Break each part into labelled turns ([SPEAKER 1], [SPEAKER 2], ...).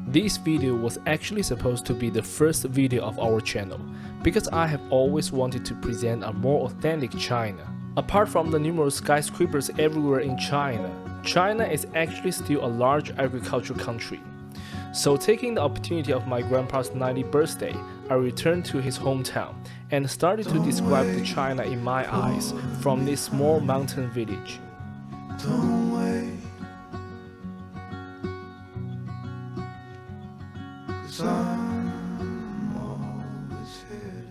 [SPEAKER 1] This video was actually supposed to be the first video of our channel, because I have always wanted to present a more authentic China. Apart from the numerous skyscrapers everywhere in China, China is actually still a large agricultural country. So taking the opportunity of my grandpa's 90th birthday, I returned to his hometown and started to describe the China in my eyes from this small mountain village.
[SPEAKER 2] Don't wait, 'cause I'm always hidden.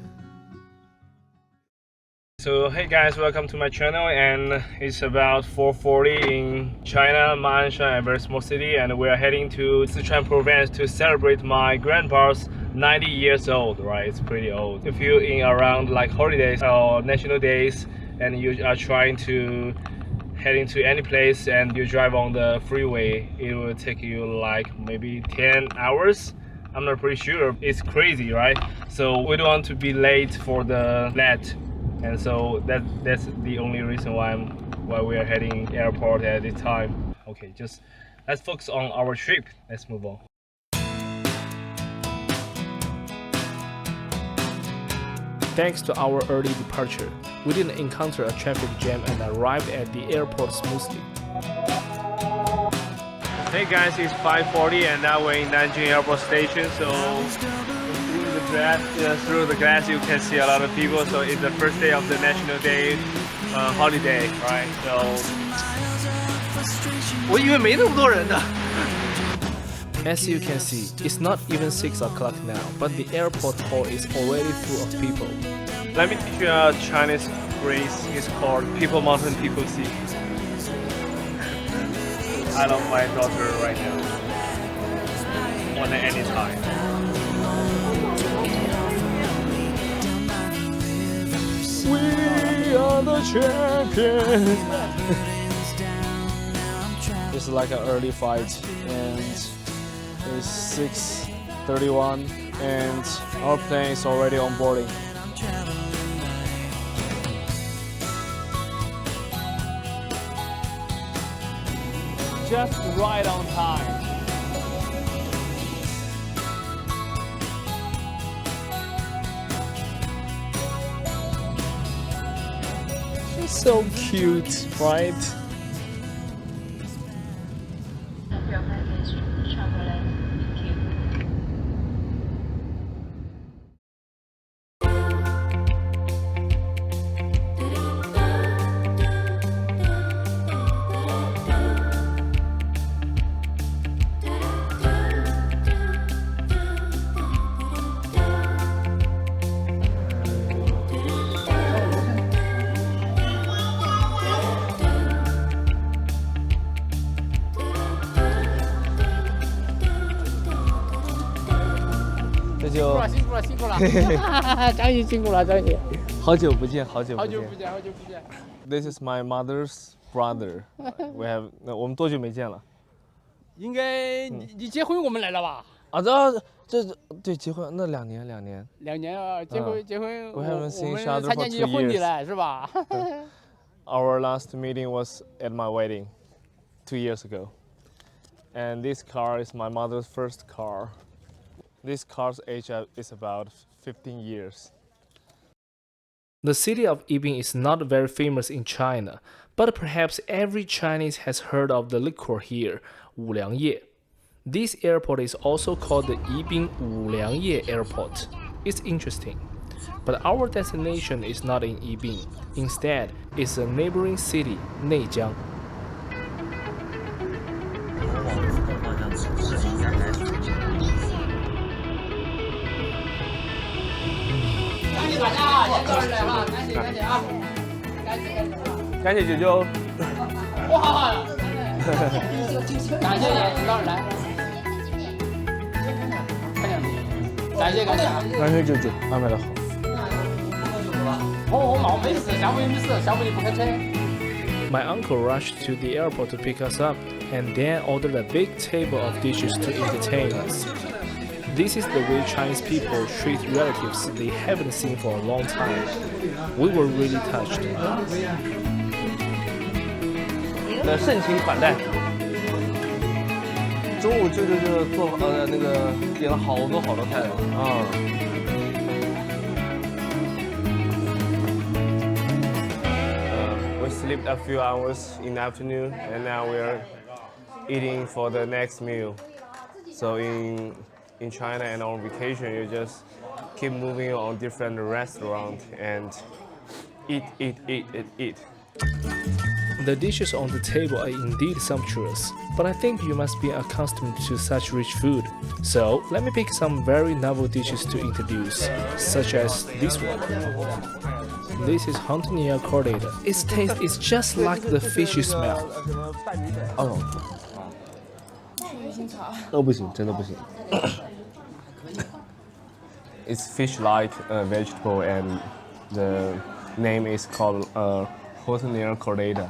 [SPEAKER 1] So hey guys, welcome to my channel, and it's about 4:40 in China, Ma'anshan, a very small city, and we are heading to Sichuan province to celebrate my grandpa's 90 years old, right? It's pretty old. If you're in around like holidays or national days and you are trying to head into any place and you drive on the freeway, it will take you like maybe 10 hours. I'm not pretty sure. It's crazy, right? So we don't want to be late for the flight, and so that's the only reason why we are heading airport at this time. Okay, just let's focus on our trip. Let's move on. Thanks to our early departure, we didn't encounter a traffic jam and arrived at the airport smoothly. Hey guys, it's 5:40 and now we're in Nanjing Airport Station. So through the glass you can see a lot of people. So it's the first day of the National Day holiday, right? So
[SPEAKER 3] 我以为没那么多人呢。
[SPEAKER 1] as you can see, it's not even 6 o'clock now, but the airport hall is already full of people. Let me teach you a Chinese phrase. It's called "People Mountain, People Sea." I love my daughter right now. On any time. We are the champions. It's like an early fight, and it's 6:31 and our plane is already on boarding. Just right on time. She's so cute, right?
[SPEAKER 4] Your package chocolate. Thank you.
[SPEAKER 3] 辛苦了，辛苦了，张宇辛苦了，张宇。
[SPEAKER 1] 好久不见，好久不见。
[SPEAKER 3] 好久不见，好久不见。
[SPEAKER 1] This is my mother's brother. We have 我们多久没见了？
[SPEAKER 3] 应该你结婚我们来了吧？
[SPEAKER 1] 啊，这对结婚那2年。
[SPEAKER 3] 2年啊，结婚。
[SPEAKER 1] We haven't seen
[SPEAKER 3] 我
[SPEAKER 1] each
[SPEAKER 3] 们
[SPEAKER 1] other
[SPEAKER 3] 参
[SPEAKER 1] for
[SPEAKER 3] 加你
[SPEAKER 1] 2
[SPEAKER 3] 的婚礼
[SPEAKER 1] years.
[SPEAKER 3] 了，是吧？
[SPEAKER 1] Our last meeting was at my wedding 2 years ago, and this car is my mother's first car. This car's age is about 15 years. The city of Yibin is not very famous in China, but perhaps every Chinese has heard of the liquor here, Wuliangye. This airport is also called the Yibin Wuliangye Airport. It's interesting. But our destination is not in Yibin. Instead, it's a neighboring city, Neijiang. Cảm ơn舅舅。
[SPEAKER 3] 哇！感谢也知道来。感谢。
[SPEAKER 1] 感谢舅舅安排的好。
[SPEAKER 3] 好，没事，下午你不开车。
[SPEAKER 1] My uncle rushed to the airport to pick us up and then ordered a big table of dishes to entertain us. This is the way Chinese people treat relatives they haven't seen for a long time. We were really touched.
[SPEAKER 5] 的盛情款待。
[SPEAKER 1] 中午就做那个点了好多菜啊。We slept a few hours in the afternoon, and now we're eating for the next meal. So in China and on vacation, you just keep moving on different restaurants and eat.
[SPEAKER 5] The dishes on the table are indeed sumptuous, but I think you must be accustomed to such rich food. So let me pick some very novel dishes to introduce, such as this one. This is Huntonia chordata. Its taste is just like the fish you smell.
[SPEAKER 1] 不行，真的不行。It's fish-like vegetable, and the name is called Huntonia chordata.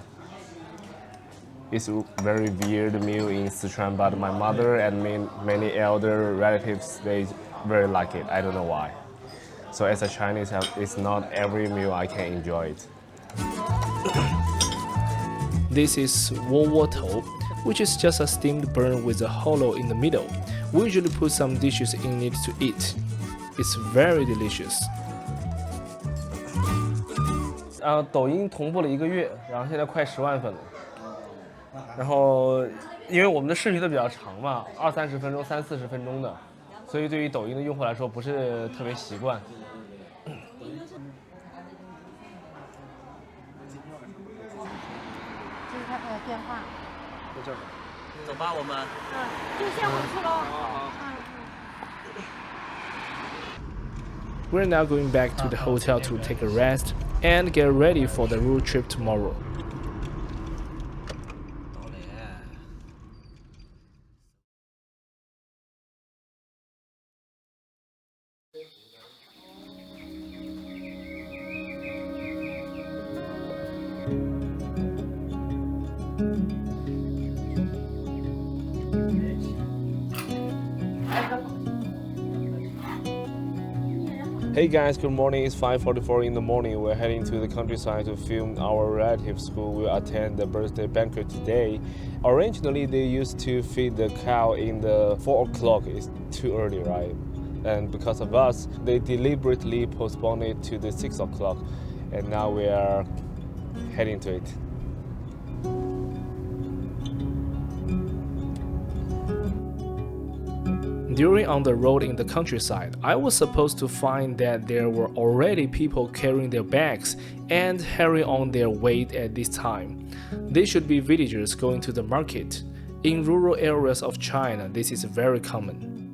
[SPEAKER 1] It's a very weird meal in Sichuan, but my mother and many elder relatives, they very like it. I don't know why. So as a Chinese, it's not every meal I can enjoy it.
[SPEAKER 5] This is wo which is just a steamed bird with a hollow in the middle. We usually put some dishes in it to eat. It's very delicious.
[SPEAKER 1] 抖音同步了1个月，然后现在快10万粉了。然后，因为我们的视频都比较长嘛，20-30分钟、30-40分钟的，所以对于抖音的用户来说不是特别习惯。
[SPEAKER 3] 这是他的电话。
[SPEAKER 1] 在这儿。
[SPEAKER 6] 走吧，我们。
[SPEAKER 3] 就先回去喽。
[SPEAKER 5] We're now going back to the hotel to take a rest and get ready for the road trip tomorrow.
[SPEAKER 1] Hey guys, good morning. It's 5:44 in the morning. We're heading to the countryside to film our relatives who will attend the birthday banquet today. Originally, they used to feed the cow in the 4 o'clock. It's too early, right? And because of us, they deliberately postponed it to the 6 o'clock. And now we are heading to it.
[SPEAKER 5] During on the road in the countryside, I was supposed to find that there were already people carrying their bags and carrying on their weight at this time. They should be villagers going to the market. In rural areas of China, this is very common.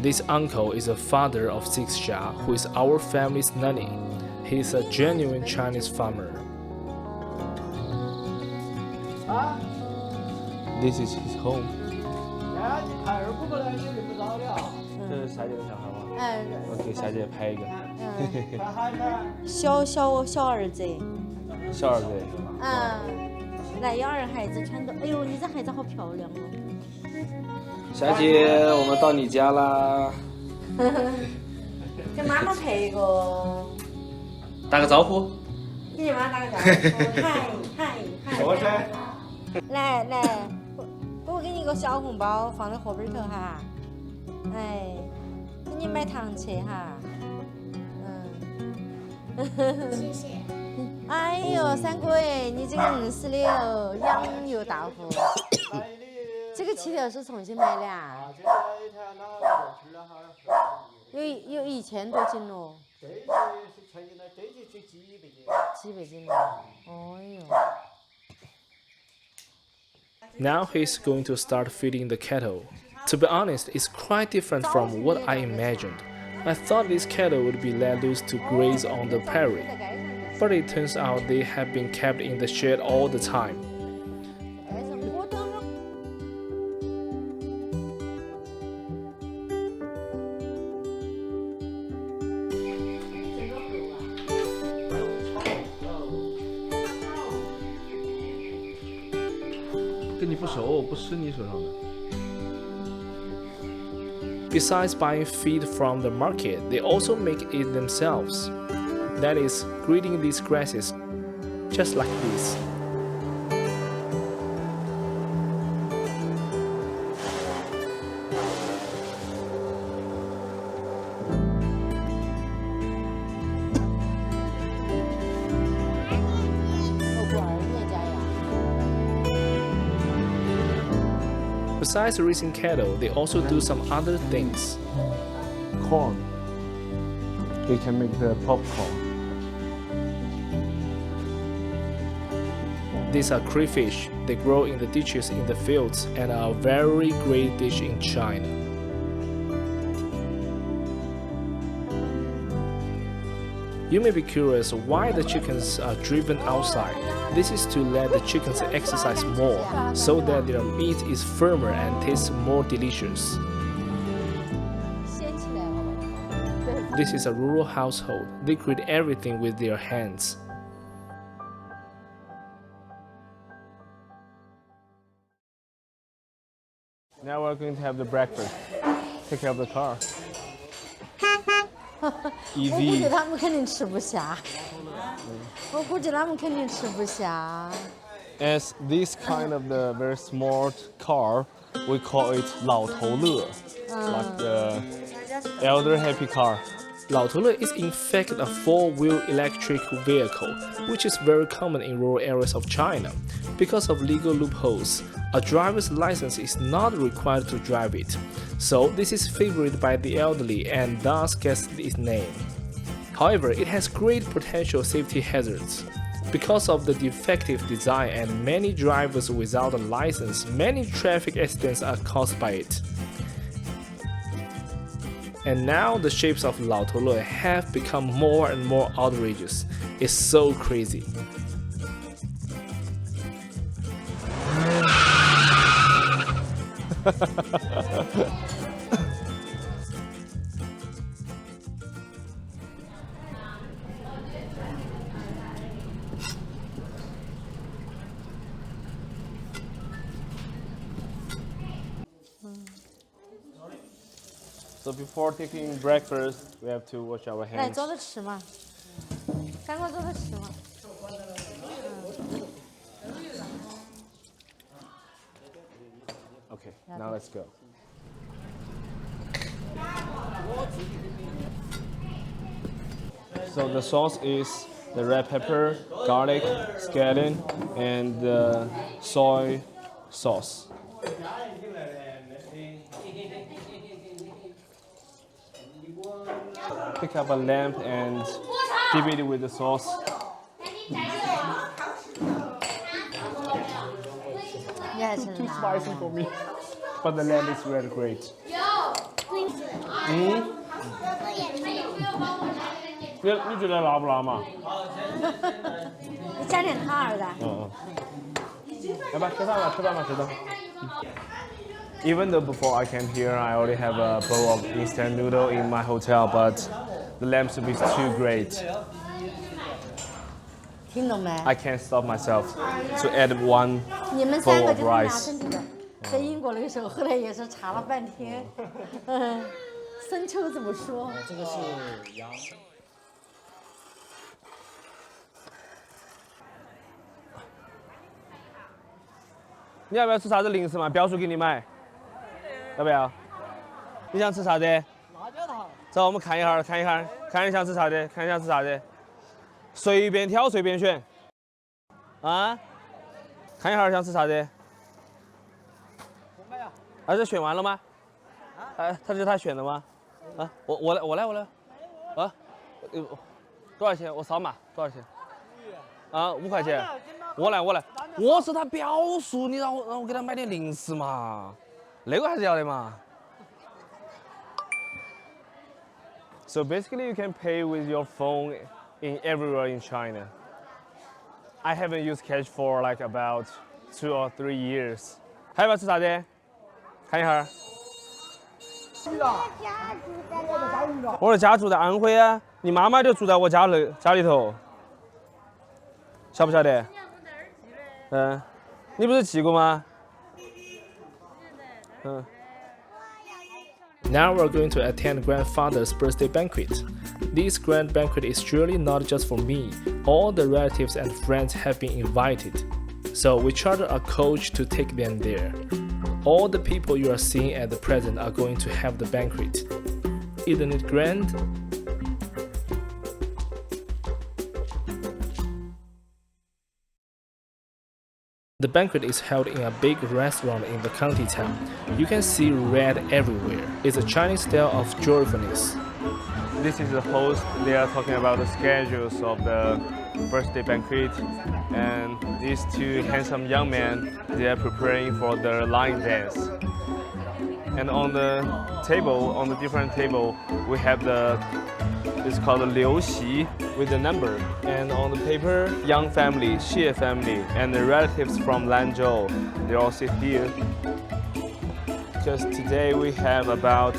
[SPEAKER 5] This uncle is a father of 6 Xia, who is our family's nanny. He is a genuine Chinese farmer.
[SPEAKER 1] This is his home.
[SPEAKER 6] 这是霞姐的小孩吗？
[SPEAKER 1] 我给霞姐拍一个。
[SPEAKER 7] 小儿子。
[SPEAKER 1] 小儿子。
[SPEAKER 7] 来养儿孩子穿的，哎呦，你这孩子好漂亮哦。
[SPEAKER 6] 霞姐，我们到你家啦。
[SPEAKER 7] 给妈妈拍一个。
[SPEAKER 6] 打个招呼。
[SPEAKER 7] 给妈打个招呼。嗨。
[SPEAKER 6] 我是。
[SPEAKER 7] 来，我给你个小红包，放在荷包头哈。哎，给你买糖吃哈。
[SPEAKER 8] 谢谢。
[SPEAKER 7] 哎呦，三哥哎，你这个硬实力哦，养又大户。这个气条是重新买的啊？有1000多斤咯。这是称斤的，这就几百斤。几百斤了，哦哟。
[SPEAKER 5] Now he's going to start feeding the cattle. To be honest, it's quite different from what I imagined. I thought this cattle would be let loose to graze on the prairie, but it turns out they have been kept in the shed all the time. Besides buying feed from the market, they also make it themselves. That is, grading these grasses. just like this. Besides raising cattle, they also do some other things.
[SPEAKER 1] Corn. We can make the popcorn.
[SPEAKER 5] These are crayfish. They grow in the ditches in the fields and are a very great dish in China. You may be curious why the chickens are driven outside. This is to let the chickens exercise more, so that their meat is firmer and tastes more delicious. This is a rural household. They create everything with their hands.
[SPEAKER 1] Now we're going to have the breakfast. Take care of the car.
[SPEAKER 7] 我估计他们肯定吃不下。我估计他们肯定吃不下。
[SPEAKER 1] As this kind of the very smart car, we call it 老头乐, like the elder happy car.
[SPEAKER 5] 老头乐 is in fact a four-wheel electric vehicle, which is very common in rural areas of China. Because of legal loopholes, a driver's license is not required to drive it, so this is favored by the elderly and thus gets its name. However, it has great potential safety hazards. Because of the defective design and many drivers without a license, many traffic accidents are caused by it. And now the shapes of 老头乐 have become more and more outrageous. It's so crazy.
[SPEAKER 1] So before taking breakfast, we have to wash our
[SPEAKER 7] 来，
[SPEAKER 1] hands.
[SPEAKER 7] 坐着吃嘛，赶快坐着吃嘛。
[SPEAKER 1] Okay, now let's go. So the sauce is the red pepper, garlic, scallion, and the soy sauce. Pick up a lamb and dip it with the sauce. Too spicy for me, but the lamb is really great. 你觉得辣不辣嘛？
[SPEAKER 7] 你加点糖儿的。
[SPEAKER 1] 来吧，吃饭吧，吃饭吧，吃的。Even though before I came here, I already have a bowl of instant noodle in my hotel, but the lamb soup is too great.
[SPEAKER 7] 听懂没？
[SPEAKER 1] I can't stop myself to add one
[SPEAKER 7] 你们三
[SPEAKER 1] bowl
[SPEAKER 7] 个
[SPEAKER 1] of
[SPEAKER 7] 就是拿
[SPEAKER 1] rice.
[SPEAKER 7] 身体的。在英国的时候，后来也是查了半天，生抽怎么说？
[SPEAKER 6] 这个是羊。
[SPEAKER 1] 你要不要吃啥子零食嘛？表叔给你买，要不要？你想吃啥子？
[SPEAKER 6] 辣椒糖。
[SPEAKER 1] 走，我们看一下，看一下，看你想吃啥子，看你想吃啥子，随便挑，随便选。啊？看一下想吃啥子？儿子选完了吗？他是他选的吗？啊，我来。啊，多少钱？我扫码，多少钱？啊，5块钱。我来。我是他表叔，你让我给他买点零食嘛，那个还是要的嘛。So basically, you can pay with your phone in everywhere in China. I haven't used cash for like about 2 or 3 years. 还要不要吃啥子？看一下。我的家住在安徽啊，你妈妈就住在我家里头，晓不晓得？嗯，你不是寄过吗？嗯。
[SPEAKER 5] Now we're going to attend grandfather's birthday banquet. This grand banquet is surely not just for me. All the relatives and friends have been invited, so we chartered a coach to take them there. All the people you are seeing at the present are going to have the banquet. Isn't it grand? The banquet is held in a big restaurant in the county town. You can see red everywhere. It's a Chinese style of joyfulness.
[SPEAKER 1] This is the host. They are talking about the schedules of the birthday banquet, and these two handsome young men, they are preparing for the line dance. And on the table, on the different table, we have it's called the Liu Xi with the number. And on the paper, young family, Xie family, and the relatives from Lanzhou, they all sit here. Because today we have about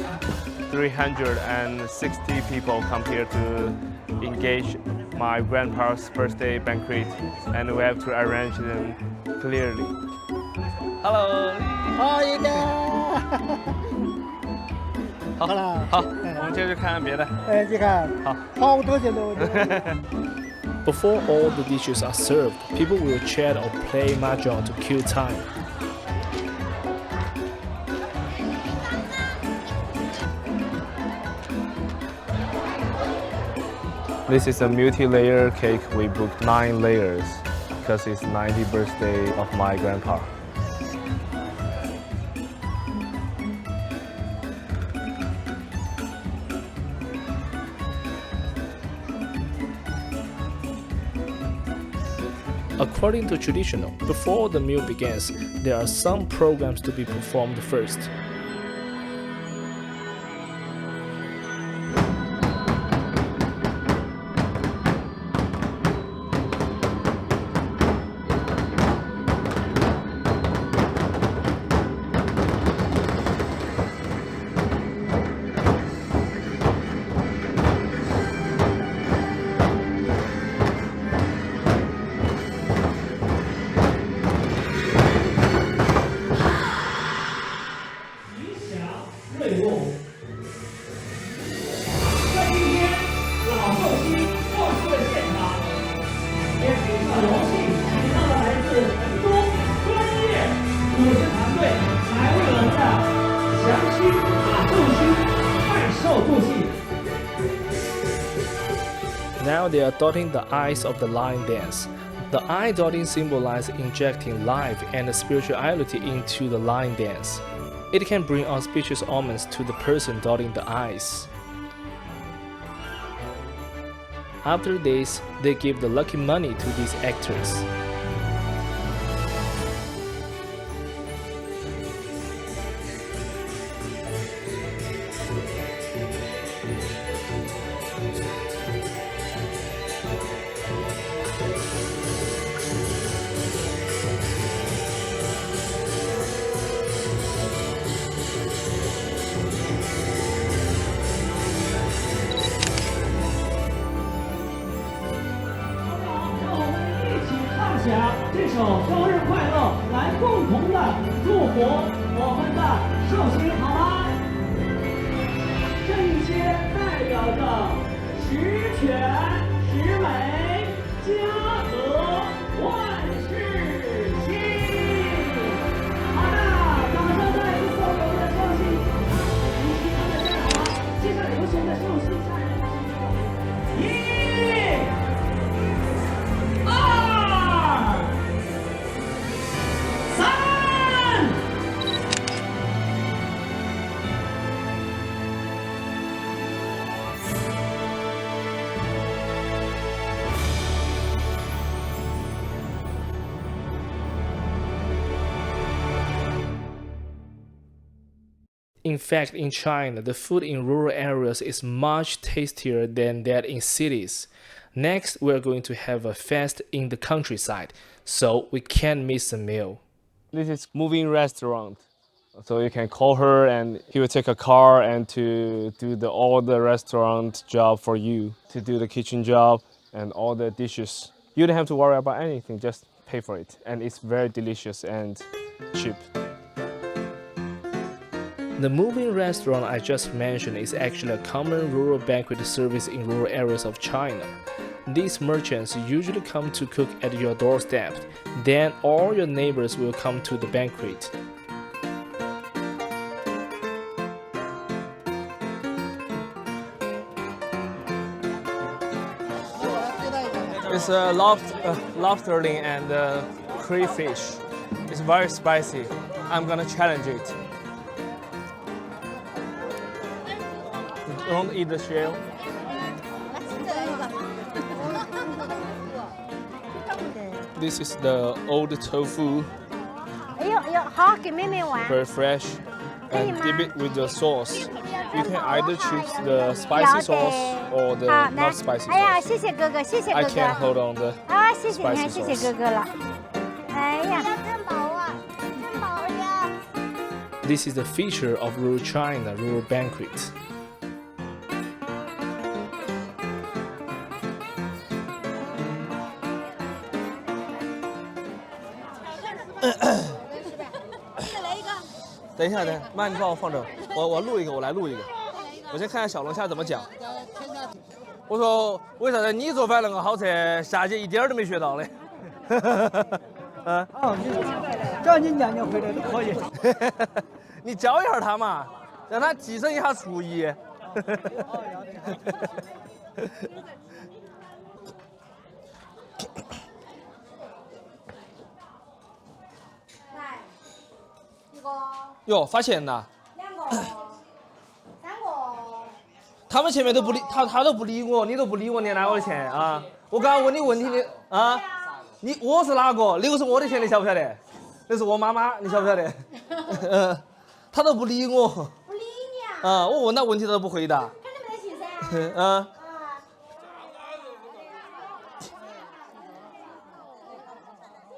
[SPEAKER 1] 360 people come here to engage my grandpa's birthday banquet, and we have to arrange them clearly. Hello.
[SPEAKER 8] 好一个，
[SPEAKER 1] 好
[SPEAKER 8] 了，
[SPEAKER 1] 好，我们接着看别的。
[SPEAKER 8] 你看，
[SPEAKER 1] 好，
[SPEAKER 8] 好多钱都。
[SPEAKER 5] Before all the dishes are served, people will chat or play mahjong to kill time.
[SPEAKER 1] This is a multi-layer cake. We booked 9 layers because it's 90th birthday of my grandpa.
[SPEAKER 5] According to traditional, before the meal begins, there are some programs to be performed first. Now they are dotting the I's of the line dance. The eye dotting symbolizes injecting life and spirituality into the line dance. It can bring auspicious omens to the person dotting the I's. After this, they give the lucky money to these actors. In fact, in China, the food in rural areas is much tastier than that in cities. Next, we're going to have a fest in the countryside, so we can't miss a meal.
[SPEAKER 1] This is moving restaurant. So you can call her and he will take a car and to do all the restaurant job for you, to do the kitchen job and all the dishes. You don't have to worry about anything, just pay for it. And it's very delicious and cheap.
[SPEAKER 5] The moving restaurant I just mentioned is actually a common rural banquet service in rural areas of China. These merchants usually come to cook at your doorstep. Then all your neighbors will come to the banquet.
[SPEAKER 1] It's lobsterling and crayfish. It's very spicy. I'm gonna challenge it. Don't eat the shell. This is the old tofu,
[SPEAKER 7] 哎呦哎呦，好，给妹妹玩。
[SPEAKER 1] very fresh, and dip it with the sauce. You can either choose the spicy sauce or the
[SPEAKER 7] 好，来
[SPEAKER 1] not spicy
[SPEAKER 7] 哎呀，
[SPEAKER 1] sauce.
[SPEAKER 7] 谢谢哥哥，谢谢
[SPEAKER 1] I
[SPEAKER 7] 哥
[SPEAKER 1] can't
[SPEAKER 7] 哥。
[SPEAKER 1] hold on the
[SPEAKER 7] 啊，谢谢，你
[SPEAKER 1] spicy
[SPEAKER 7] 看，谢谢
[SPEAKER 1] sauce.
[SPEAKER 7] 哥哥了。哎呀，汉堡啊，汉堡呀。
[SPEAKER 5] This is the feature of rural China rural banquet.
[SPEAKER 1] Wait, 妈，你帮我放这儿，我录一个，我来录一个。我先看下小龙虾怎么讲。我说为啥子你做饭那么好吃，霞姐一点儿都没学到嘞？
[SPEAKER 8] 哦，只要你念念会的都可以。
[SPEAKER 1] 你教一下他嘛，让他提升一下厨艺。哟，发现了，
[SPEAKER 7] 两个，三个。
[SPEAKER 1] 他们前面都不理他都不理我，你都不理我，你拿我的钱啊！我刚刚问你问题你啊，我是哪个？那个是我的钱，你晓不晓得？那是我妈妈，你晓不晓得？他都不理我。
[SPEAKER 7] 不理你啊！
[SPEAKER 1] 啊，我问他问题他都不回答。
[SPEAKER 7] 看你没得信噻。
[SPEAKER 1] 啊。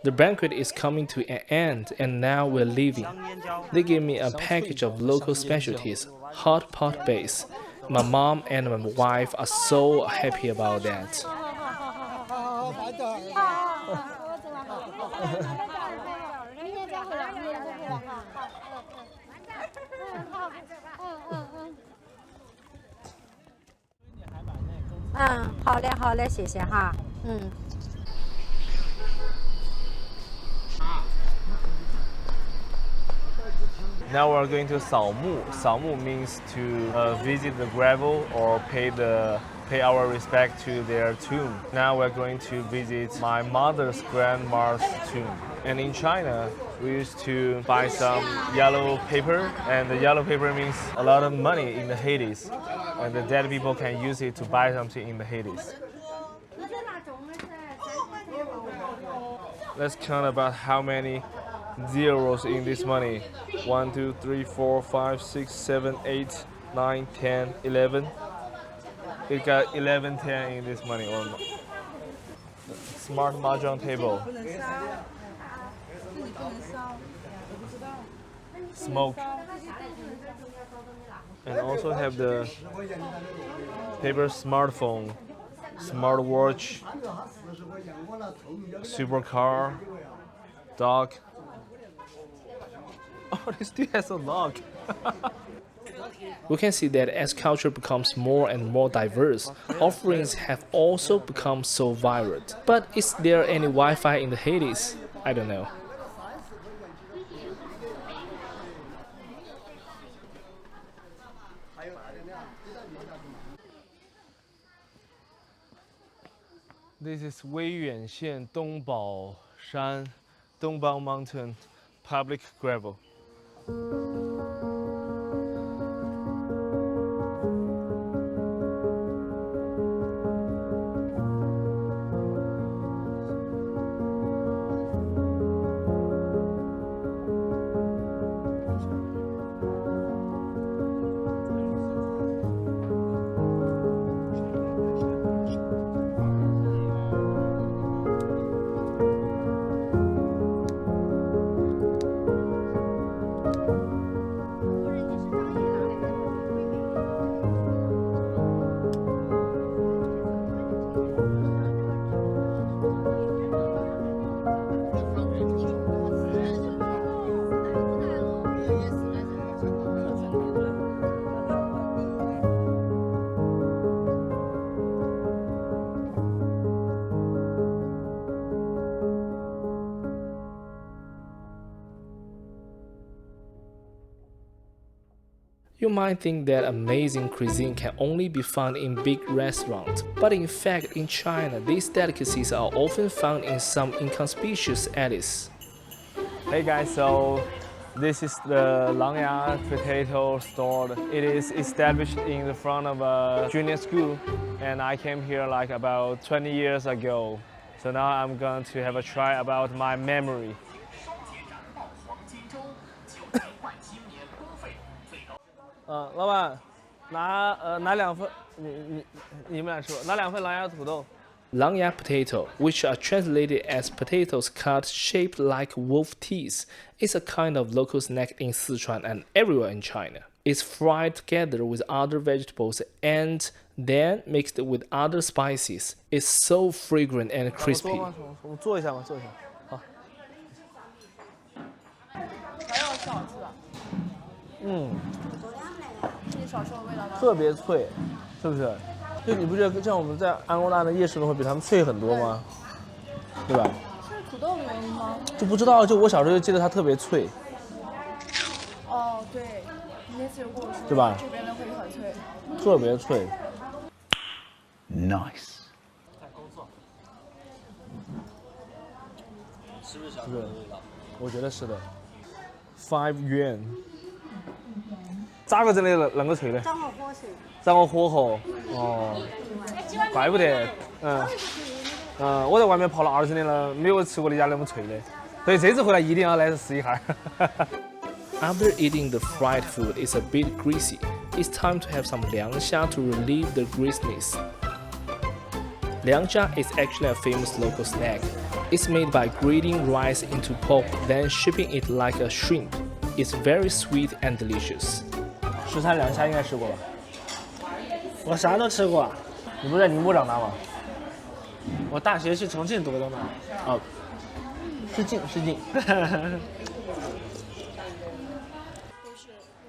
[SPEAKER 5] The banquet is coming to an end and now we're leaving. They gave me a package of local specialties, hot pot base. My mom and my wife are so happy about that.
[SPEAKER 7] 嗯，好嘞，好嘞，谢谢哈。嗯。
[SPEAKER 1] Now we're going to 扫墓. 扫墓 means to visit the gravel or pay our respect to their tomb. Now we're going to visit my mother's grandma's tomb. And in China, we used to buy some yellow paper, and the yellow paper means a lot of money in the Hades, and the dead people can use it to buy something in the Hades. Let's count about how many zeros in this money. 1, 2, 3, 4, 5, 6, 7, 8, 9, 10, 11. We got 11 10 in this money. Or smart mahjong table. Smoke. And also have the paper smartphone, smartwatch, supercar, dog. Oh, this still has a lock.
[SPEAKER 5] We can see that as culture becomes more and more diverse, offerings have also become so vibrant. But is there any Wi-Fi in the Hades? I don't know.
[SPEAKER 1] This is Weiyuan 县东宝山 Dongbao Mountain public gravel.
[SPEAKER 5] You might think that amazing cuisine can only be found in big restaurants, but in fact in China, these delicacies are often found in some inconspicuous alleys.
[SPEAKER 1] Hey guys, so this is the Langya potato store. It is established in the front of a junior school, and I came here like about 20 years ago. So now I'm going to have a try about my memory. 老板，拿2份，你们俩吃吧，拿2份狼牙土豆。
[SPEAKER 5] Langya potato, which are translated as potatoes cut shaped like wolf teeth, is a kind of local snack in Sichuan and everywhere in China. It's fried together with other vegetables and then mixed with other spices. It's so fragrant and crispy.
[SPEAKER 1] 我坐一下吧，坐一下。好。
[SPEAKER 3] 还有小吃啊？你少吃的味道吗？
[SPEAKER 1] 特别脆，是不是？就你不觉得像我们在安工大的夜市的会比他们脆很多吗？对吧？
[SPEAKER 3] 是土豆的原因吗？
[SPEAKER 1] 就不知道，就我小时候就记得它特别脆，
[SPEAKER 3] 哦，对，你那次有跟我说，
[SPEAKER 1] 对吧
[SPEAKER 3] 这边的会很脆。
[SPEAKER 1] 特别脆。
[SPEAKER 2] Nice.
[SPEAKER 1] 是不是小时候的味道？我觉得是的。5 yuan。咋个整的那个脆呢？
[SPEAKER 7] 张火火脆。
[SPEAKER 1] 让我火候哦，怪不得，我在外面跑了20年了，没有吃过那家那么脆的，所以这次回来一定要来试一下。
[SPEAKER 5] After eating the fried food is a bit greasy, it's time to have some liangxia to relieve the greasiness. Liangxia is actually a famous local snack. It's made by grating rice into pulp, then shipping it like a shrimp. It's very sweet and delicious.
[SPEAKER 1] 食材凉虾应该吃过吧？
[SPEAKER 8] 我啥都吃过，
[SPEAKER 1] 你不是在宁波长大吗？
[SPEAKER 8] 我大学去重庆读的嘛。
[SPEAKER 1] 哦，失敬。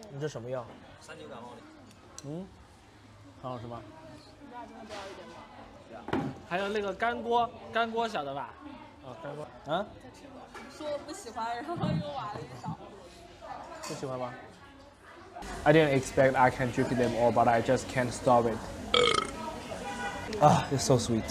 [SPEAKER 1] 你这什么药？3九感冒的。很好吃吗？
[SPEAKER 8] 还有那个干锅晓得吧？
[SPEAKER 1] 干锅。啊？
[SPEAKER 3] 说我不喜欢，然后又挖了一勺。
[SPEAKER 1] 不喜欢吗？ I didn't expect I can drink them all, but I just can't stop it. Ah, it's so sweet.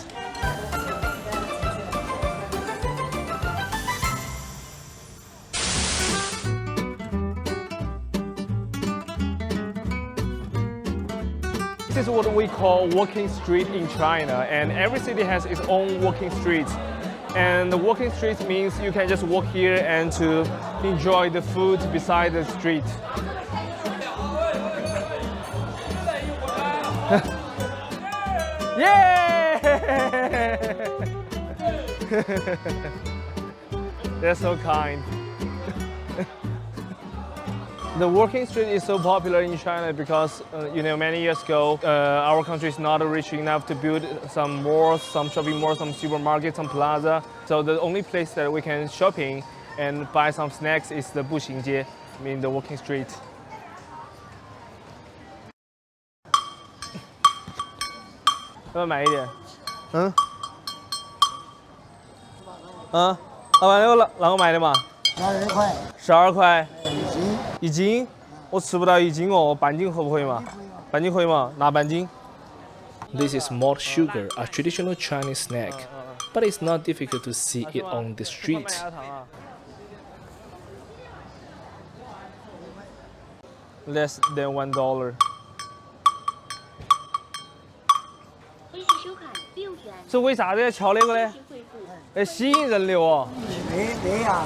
[SPEAKER 1] This is what we call walking street in China, and every city has its own walking streets. And the walking street means you can just walk here and to enjoy the food beside the street. Yeah! They're so kind. The walking street is so popular in China because, many years ago, our country is not rich enough to build some malls, some shopping malls, some supermarkets, some plaza. So the only place that we can shopping and buy some snacks is the 步行街, the walking street. 要不要买一点？老板，那个啷个卖的嘛
[SPEAKER 8] 22块。
[SPEAKER 1] 12块。一斤？我吃不到1斤哦，半斤可不可以嘛？半斤可以吗？拿半斤。
[SPEAKER 5] This is malt sugar, a traditional Chinese snack, but it's not difficult to see it on the street.
[SPEAKER 1] Less than $1. 是为啥子要敲那个呢？吸引人流哦。
[SPEAKER 8] 没呀，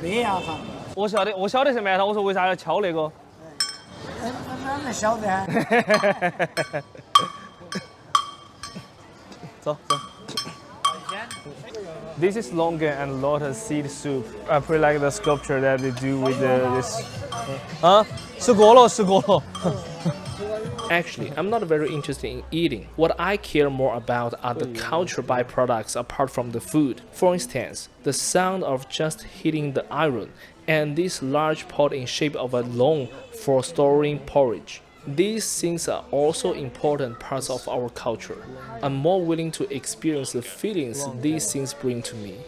[SPEAKER 8] 没呀哈。
[SPEAKER 1] 我晓得是卖它，我说为啥要敲那个？
[SPEAKER 8] 哪能晓得啊？
[SPEAKER 1] 走。This is longan and lotus seed soup. I pretty like the sculpture that they do with this. 吃过了。
[SPEAKER 5] Actually, I'm not very interested in eating. What I care more about are the cultural byproducts apart from the food. For instance, the sound of just hitting the iron, and this large pot in shape of a long for storing porridge. These things are also important parts of our culture. I'm more willing to experience the feelings these things bring to me.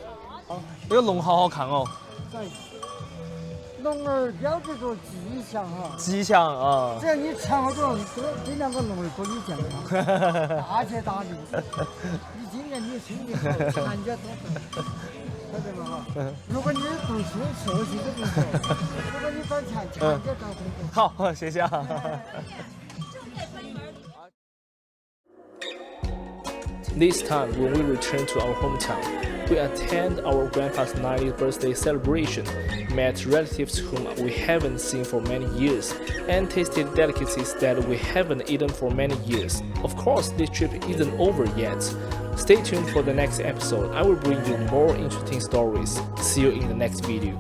[SPEAKER 1] 这个龙好好看哦。
[SPEAKER 8] 龙儿标志着吉祥哈。
[SPEAKER 1] 吉祥啊！
[SPEAKER 8] 只要你抢了多，这两个龙儿祝你健康，大吉大利。你今年你身体好，全家都好，晓得吗？哈。如果你读书学习都不错，如果你赚钱，全家找工作。
[SPEAKER 1] 好，谢谢啊。
[SPEAKER 5] This time, when we return to our hometown, we attend our grandpa's 90th birthday celebration, met relatives whom we haven't seen for many years, and tasted delicacies that we haven't eaten for many years. Of course, this trip isn't over yet. Stay tuned for the next episode. I will bring you more interesting stories. See you in the next video.